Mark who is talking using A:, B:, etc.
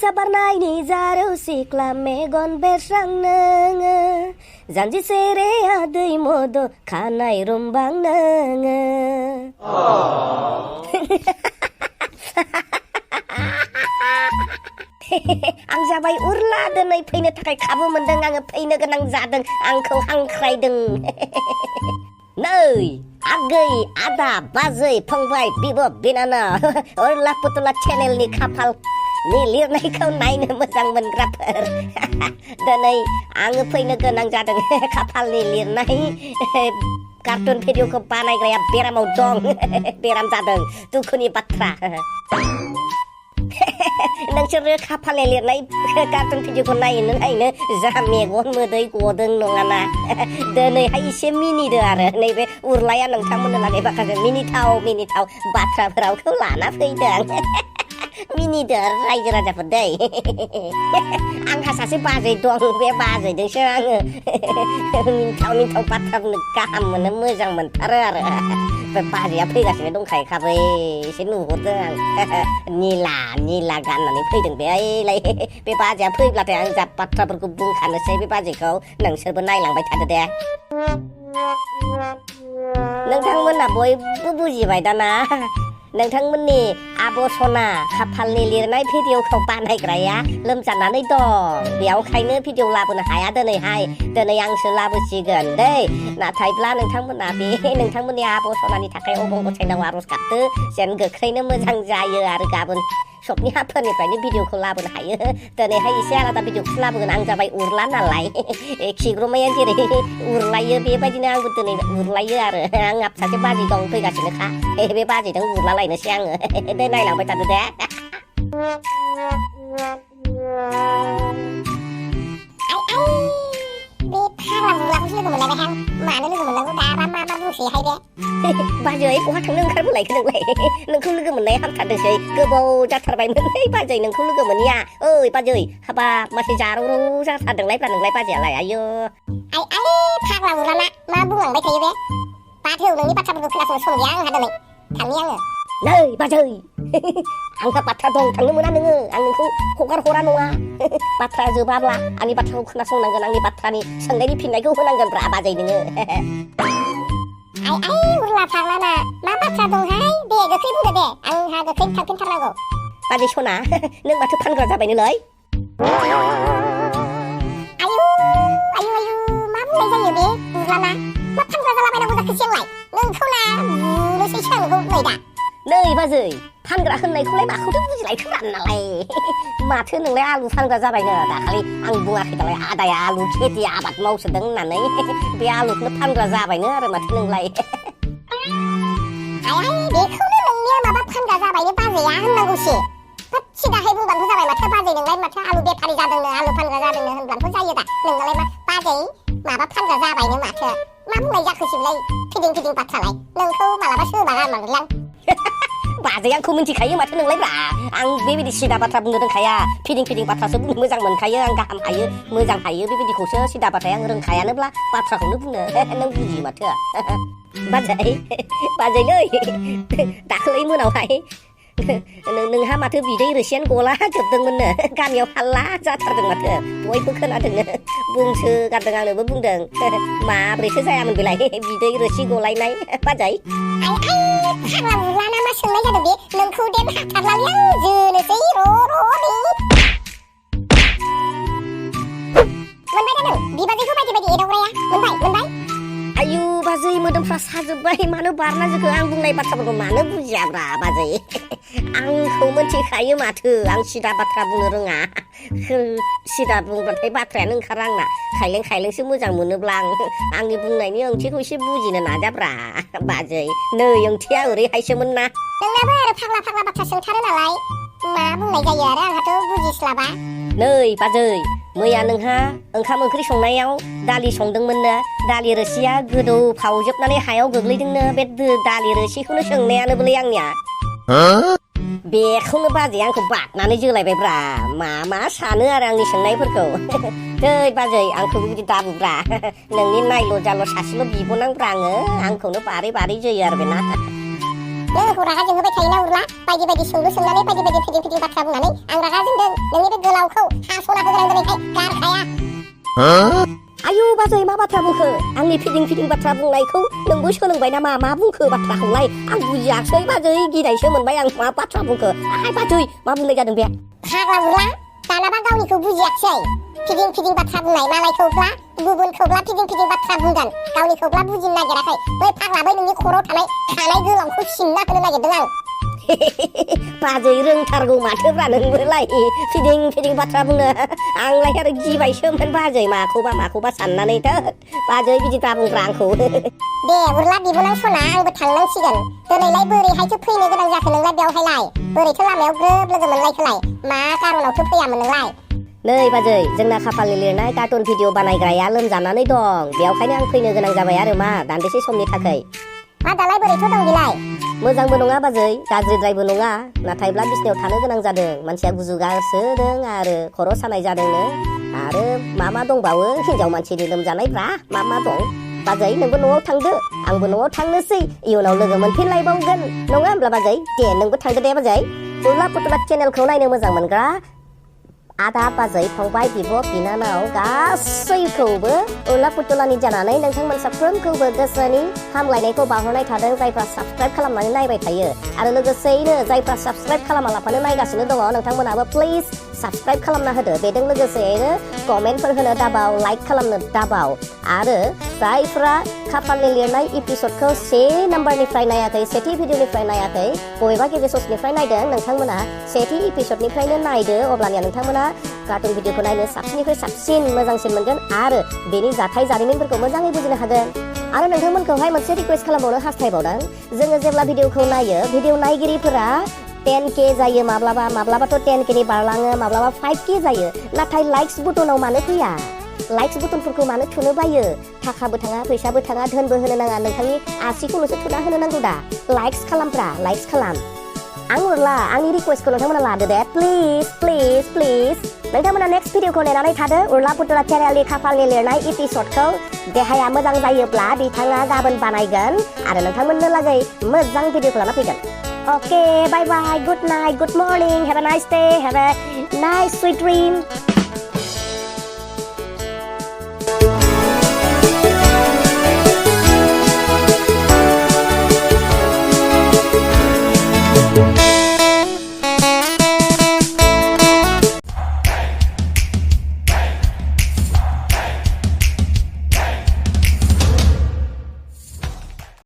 A: sabar naini jaro sikla megon bersang nenge janji sere adei modo khanai rumbang nenge आं जाबाय उरला दिनै फैनो थाखाय खाबु मोनदों आङो फैनो गोनां जादों आंखौ हांख्रायदों नै आगै आदा बाजै फंबाय बिब' बिनानाव उरला पुतला चेनेलनि खाफालनि लिरनायखौ नायनो मोजां मोनग्राफोर दिनै आङो फैनो गोनां जादों खाफालनि लिरनाय कार्टुन भिडिअखौ बानायग्राया बेरामाव दं बेराम जादों दुखुनि बाथ्रा नोंसोरो खाफालनि लिरनाय कार्टुन भिडिअखौ नायनो जा मेगन मोदै गदों नङाना दिनैहाय एसे मिनिदो आरो नैबे उरलाया नोंथांमोननो लागै माखासे मिनिथाव बाथ्राफोरावखौ लाना फैदों मिनिदो रायजो राजाफोर दै आंहा सासे बाजै दं बे बाजैजोंसो आङो मिनिथाव बाथ्रा बुंनो गाहाम मोनो मोजां मोनथारो आरो बे बाजैया फैगासिनो दंखायो खाबै एसे नुहुरदों आं निला गाननानै फैदों बेलाय बे बाजैया फैब्लाथाय आं जा बाथ्राफोरखौ बुंखानोसै बे बाजैखौ नोंसोरबो नायलांबाय थादो दे नोंथांमोना बयबो बुजिबाय दाना नोंथांमोननि आब' सना खाफालनि लिरनाय भिडिअखौ बानायग्राया लोमजानानै दं बेयावखायनो भिडिअ लाबोनो हाया दिनै आंसो लाबोसिगोन दै नाथायब्ला नोंथांमोना बे नोंथांमोननि आब' सनानि थाखाय अबं गसाइनाव आर'ज गाबदो जेन गोख्रैनो मोजां जायो आरो गाबोन सबनिहाफोरनिफ्रायनो भिडिअखौ लाबोनो हायो दिनैहाय एसे आलादा भिडिअखौसो लाबोगोन आं जाबाय उरला नालाय खिग्रमाया जेरै उरलायो बेबायदिनो आंबो दिनै उरलायो आरो आंहा सासे बाजै दं फैगासिनोखा बे बाजैजों उरला लायनोसै आङो दे नायलांबाय थादो दे बाजै बहा थांनो ओंखारबोलायखो नोंलाय नोंखौ लोगो मोननाया हामथारदोंसै गोबाव जाथारबायमोनलै बाजै नोंखौ लोगो मोनिया ओइ बाजै हाबाब मासे जाराव जाथारदोंलायब्रा नोंलाय बाजैयालाय आयौ
B: फाग्ला उरलाना मा बुंलांबाय थायो बे बाथौ नोंनि बाथ्राफोरखौ खोनासंनो सम गैया आंहा दिनै थांनि आङो
A: नै बाजै आंहा बाथ्रा दं थांनो मोना नोङो आं नोंखौ हगार हरा नङा बाथ्रा जोबाब्ला आंनि बाथ्राखौ खोनासंनांगोन आंनि बाथ्रानि सोंनायनि फिननायखौ होनांगोनब्रा बाजै नोङो
B: उरला फाग्लाना मा बाथ्रा दंहाय दे गोख्रै बुंदो दे आंहा गोख्रै थांफिनथारनांगौ
A: बाजै सना नों माथो फानग्रा जाबायनोलै
B: आयु मा बुंनाय जायो बे उरलाना मा फानग्रा जालाबायनांगौ जाखो सिगांलाय नोंखौ ना बुनोसै सिगांखौ नै दा
A: नै बाजै फानग्रा होननायखौलाय माखौथो बुजिलायखोब्रा नालाय माथो नोंलाय आलु फानग्रा जाबायनो दाखालि आं बुङाखै दालाय आदाया आलु खेथि आबाद मावसोदों होननानै बे आलुखौनो फानग्रा जाबायनो आरो माथो नोंलाय
B: बेखौनो नोंनिया माबा फानग्रा जाबायनो बाजैया होननांगौसो सिदाहाय बुंबानोथ' जाबाय माथो बाजै नोंलाय माथो आलु बेफारि जादोंनो आलु फानग्रा जादोंनो होनब्लानोथ' जायो दा नोंनालाय मा बाजै माबा फानग्रा जाबायनो माथो मा बुंनाय जाखोसैलाय फिदिं बाथ्रालाय नोंखौ मालाबा सोरबा गारमारगोनलां
A: बाजै आंखौ मिन्थिखायो माथो नोंलायब्रा आं बेबायदि सिदा बाथ्रा बुंनो रोंखाया फिदिं बाथ्रासो बुंनो मोजां मोनखायो आं गाहाम हायो मोजां हायो बेबायदिखौसो सिदा बाथ्राया आं रोंखायानोब्ला बाथ्राखौनो बुंनो नों बुजियो माथो बाजैलै दाखालै मोनावहाय नोंहा माथो बिदै रोसियानो गला जोबदोंमोननो गामियाव हाल्ला जाथारदों माथो बयबो खोनादोंनो बुंसोगारदों आंनोबो बुंदों माब्रैसो जायामोन बेलाय बिदै रोसि गलायनाय बाजै
B: फाग्ला उरलाना मा सोंनाय जादों बे नोंखौ देन हाथारलालै आं जोनोसै मोनबाय दा नों बिबाजैखौ बायदि एदावग्राया मोनबाय
A: आयु बाजै मोदोमफ्रा साजोब्बाय मानो बारना जोखो आं बुंनाय बाथ्राफोरखौ मानो बुजियाब्रा बाजै आंखौ मिन्थिखायो माथो आं सिदा बाथ्रा बुंनो रोङा सिदा बुंबाथाय बाथ्रायानो ओंखारा आंना खायलेंसो मोजां मोनोब्ला आंनि बुंनायनि ओंथिखौ एसे बुजिनो नाजाब्रा बाजै नै ओंथिया ओरैहायसोमोन ना
B: नोंनाबो आरो फाग्ला बाथ्रा सोंथारो नालाय मा बुंनाय जायो आरो आंहाथ' बुजिस्लाबा
A: नै बाजै मैया नोंहा ओंखाम ओंख्रि संनायाव दालि संदोंमोननो दालि रोसिया गोदौ फावजोबनानै हायाव गोग्लैदोंनो बे दालि रोसिखौनो सोंनायानो बोलै आंनिया बेखौनो बाजैया आंखौ बागनानै जोलायबायब्रा मा सानो आरो आंनि सोंनायफोरखौ दै बाजै आंखौ बिदि दाबुब्रा नोंनि नायल' जाल' सासेल' बिब'नांब्रा आङो आंखौनो बारै जोयो आरो बेना
B: नों रागा जोंहोबाय थायोना उरला बायदि बायदि सोंलु सोंनानै बायदि बायदि फिदिं फिदिं बाथ्रा बुंनानै आं रागा जोंदों नोंनि बे गोलावखौ हास'ना होगोन दिनैहाय गारखाया
A: आयु बाजै मा बाथ्रा बुंखो आंनि फिदिं फिदिं बाथ्रा बुंनायखौ नोंबो सोलोंबाय नामा मा बुंखो बाथ्राखौलाय आं बुजियाखै बाजै गिनायसो मोनबाय आं मा बाथ्रा बुंखो आहाय बाजै मा बुंनाय जादों बे
B: फाग्ला बुला दानाबा गावनिखौ बुजियाखिसै फिदिं फिदिं बाथ्रा बुंनाय मालायखौब्ला गुबुनखौब्ला फिदिं फिदिं बाथ्रा बुंगोन गावनिखौब्ला बुजिनो नागिराखै बै फाग्ला बै नोंनि खर'आव थानाय खानाय गोलावखौ सिनना होनो नागिरदों आं
A: बाजै रोंथारगौ माथोब्रा नोंबोलाय फिदिं फिदिं बाथ्रा बुंनो आंलाय आरो गिबायसोमोन बाजै माखौबा साननानै बाजै बिदि दाबुंग्रा आंखौ
B: दे उरला बिबोनां सना आंबो थांनांसिगोन दिनैलाय बोरैहायथो फैनो गोनां जाखो नोंलाय बेवहायलाय बोरैथो लामायाव ग्रोब लोगो मोनलायखोलाय मा कारनावथो फैयामोन नोंलाय
A: नै बाजै जोंना खाफालनि लिरनाय कार्टुन भिडिअ बानायग्राया लोमजानानै दं बेयावखायनो आं फैनो गोनां जाबाय आरो मा दान्दिसे समनि थाखाय
B: मा दालाय बोरैथो दं बिलाय
A: मोजांबो नङा बाजै गाज्रिद्रायबो नङा नाथायब्ला बिसनायाव थानो गोनां जादों मानसिया गुजुगासोदों आरो खर' सानाय जादोंनो आरो मा दंबावो हिन्जाव मानसिनि लोमजानायफ्रा मा दं बाजै नोंबो न'आव थांदो आंबो न'आव थांनोसै इयुनाव लोगो मोनफिनलायबावगोन नङा होमब्ला बाजै दे नोंबो थांदो दे बाजै उरला पुतला चेनेलखौ नायनो मोजां मोनग्रा आदा बाजै फंबाय बिब' बिनानाव गासैखौबो उरला पुतलानि जानानै नोंथांमोन साफ्रोमखौबो गोसोनि हामलायनायखौ बावहरनाय थादों जायफ्रा साबस्क्राइब खालामनानै नायबाय थायो आरो लोगोसेयैनो जायफ्रा साबस्क्राइब खालामालाफानो नायगासिनो दङ नोंथांमोनाबो प्लिज साबस्क्राइब खालामना होदो बेजों लोगोसेयैनो कमेन्टफोर होनो दाबाव लाइक खालामनो दाबाव आरो जायफ्रा खाफालनि लिरनाय एपिसडखौ से नाम्बारनिफ्राय नायाखै सेथि भिडिअनिफ्राय नायाखै बबेबा गेजेर ससेनिफ्राय नायदों नोंथांमोना सेथि एपिसडनिफ्रायनो नायदो अब्लानिया नोंथांमोना कार्टुन भिडिअखौ नायनो साबसिननिफ्राय साबसिन मोजांसिन मोनगोन आरो बेनि जाथाय जारिमिनफोरखौ मोजाङै बुजिनो हागोन आरो नोंथांमोनखौहाय मोनसे रिक्वेस्ट खालामबावनो हास्थायबावदों जोङो जेब्ला भिडिअखौ नायो भिडिअ नायगिरिफोरा 10K जायो माब्लाबाथ' 10K नि बारलाङो माब्लाबा 5K जायो नाथाय लाइक्स बुटनाव मानो फैया लाइक्स बुटनफोरखौ मानो थुनो बायो थाखाबो थाङा फैसाबो थाङा धोनबो होनो नाङा नोंथांनि आसिखौल'सो थुना होनो नांगौ दा लाइक्स खालामफ्रा लाइक्स खालाम आं उरला आंनि रिक्वेस्टखौ नोंथांमोना लादो दे प्लिज नोंथांमोना नेक्स्ट भिडिअखौ नेनानै थादो उरला पुतला चेनेलनि खाफालनि लिरनाय एपिसडखौ देहाया मोजां जायोब्ला बिथाङा गाबोन बानायगोन आरो नोंथांमोननो लागै मोजां भिडिअखौ लाना फैगोन Okay, bye bye, good night, good morning, have a nice day, have a nice sweet dream.